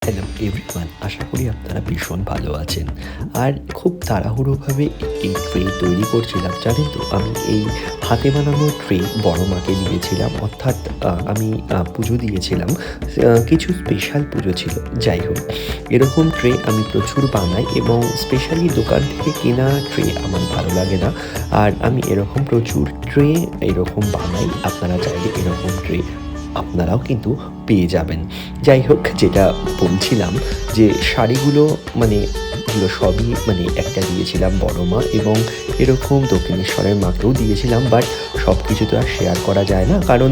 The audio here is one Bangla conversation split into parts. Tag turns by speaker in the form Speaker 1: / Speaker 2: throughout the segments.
Speaker 1: হ্যালো এভরিওয়ান, আশা করি আপনারা ভীষণ ভালো আছেন। আর খুব তাড়াহুড়োভাবে একটি ট্রে তৈরি করছিলাম। জানেন তো, আমি এই হাতে বানানো ট্রে বড় মাকে দিয়েছিলাম, অর্থাৎ আমি পুজো দিয়েছিলাম। কিছু স্পেশাল পুজো ছিল। যাই হোক, এরকম ট্রে আমি প্রচুর বানাই এবং স্পেশালি দোকান থেকে কেনা ট্রে আমার ভালো লাগে না। আর আমি এরকম প্রচুর ট্রে এরকম বানাই। আপনারা চাইলে এরকম ট্রে আপনারাও কিন্তু পেয়ে যাবেন। যাই হোক, যেটা বলছিলাম যে শাড়িগুলো মানে এগুলো সবই একটা দিয়েছিলাম বড় মা এবং এরকম দক্ষিণেশ্বরের মাকেও দিয়েছিলাম। বাট সব কিছু তো আর শেয়ার করা যায় না, কারণ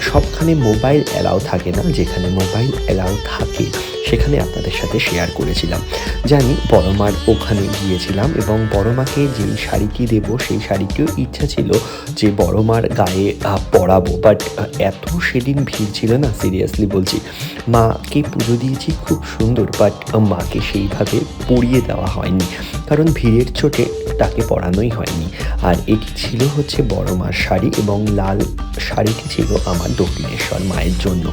Speaker 1: সবখানে মোবাইল অ্যালাউ থাকে না। যেখানে মোবাইল অ্যালাউ থাকে সেখানে আপনাদের সাথে শেয়ার করেছিলাম। জানি বড় মার ওখানে গিয়েছিলাম এবং বড় মাকে যেই শাড়িটি দেবো সেই শাড়িটিও ইচ্ছা ছিল যে বড় মার গায়ে পরাবো। বাট এত সেদিন ভিড় ছিল না, সিরিয়াসলি বলছি। মাকে পুজো দিয়েছি খুব সুন্দর, বাট মাকে সেইভাবে পরিয়ে দেওয়া হয়নি, কারণ ভিড়ের চোটে তাকে পরানোই হয়নি। আর এটি ছিল হচ্ছে বড় মার শাড়ি এবং লাল শাড়িটি ছিল আমার দক্ষিণেশ্বর মায়ের জন্য।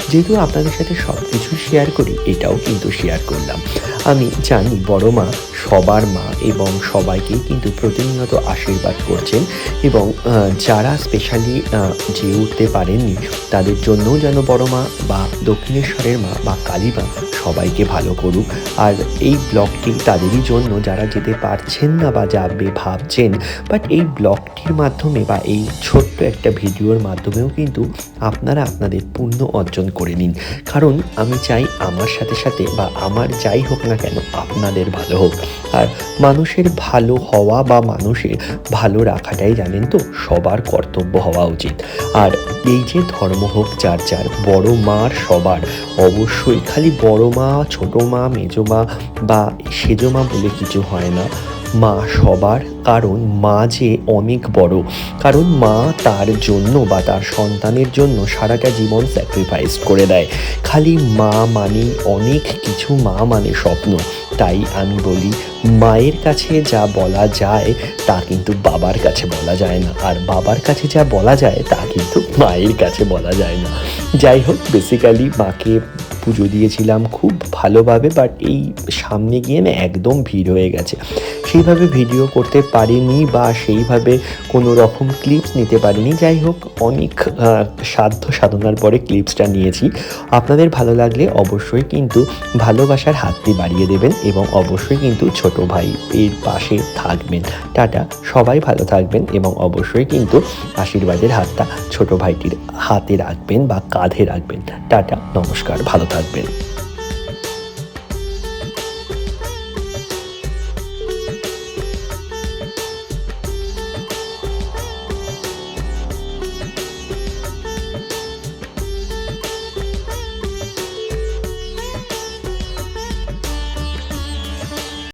Speaker 1: যেহেতু আপনাদের সাথে সব কিছু শেয়ার করি, এটাও কিন্তু শেয়ার করলাম। আমি জানি বড় মা সবার মা এবং সবাইকেই কিন্তু প্রতিনিয়ত আশীর্বাদ করছেন এবং যারা স্পেশালি যেয়ে উঠতে পারেননি তাদের জন্যও যেন বড় মা বা দক্ষিণেশ্বরের মা বা কালী মা সবাইকে ভালো করুক। আর এই ব্লগটি তাদেরই জন্য যারা যেতে পারছেন না বা যাবে ভাবছেন, বাট এই ব্লগটির মাধ্যমে বা এই ছোট্ট একটা ভিডিওর মাধ্যমেও কিন্তু আপনারা আপনাদের পুণ্য অর্জন করে নিন। কারণ আমি চাই আমার সাথে সাথে বা আমার যাই হোক না কেন আপনাদের ভালো হোক। আর মানুষের ভালো হওয়া বা মানুষের ভালো রাখাটাই জানেন তো সবার কর্তব্য হওয়া উচিত। আর এই যে ধর্ম হোক যার যার, বড় মার সবার অবশ্যই, খালি বড় মা ছোট মা মেজো মা বা সেজো মা বলে কিছু হয় না, মা সবার। কারণ মা যে অনেক বড়, কারণ মা তার জন্য বা তার সন্তানের জন্য সারাটা জীবন স্যাক্রিফাইস করে দেয়। খালি মা মানে অনেক কিছু, মা মানে স্বপ্ন। তাই আমি বলি, মায়ের কাছে যা বলা যায় তা কিন্তু বাবার কাছে বলা যায় না, আর বাবার কাছে যা বলা যায় তা কিন্তু মায়ের কাছে বলা যায় না। যাই হোক, বেসিক্যালি মাকে পুজো দিয়েছিলাম খুব ভালোভাবে, বাট এই সামনে গিয়ে না একদম ভিড় হয়ে গেছে, সেইভাবে ভিডিও করতে পারিনি বা সেইভাবে কোনো রকম ক্লিপস নিতে পারিনি। যাই হোক, অনেক সাধ্য সাধনার পরে ক্লিপসটা নিয়েছি। আপনাদের ভালো লাগলে অবশ্যই কিন্তু ভালোবাসার হাতটি বাড়িয়ে দেবেন এবং অবশ্যই কিন্তু ছোট ভাই এর পাশে থাকবেন। টাটা, সবাই ভালো থাকবেন এবং অবশ্যই কিন্তু আশীর্বাদের হাতটা ছোট ভাইটির হাতে রাখবেন বা কাঁধে রাখবেন। টাটা, নমস্কার, ভালো থাকবেন।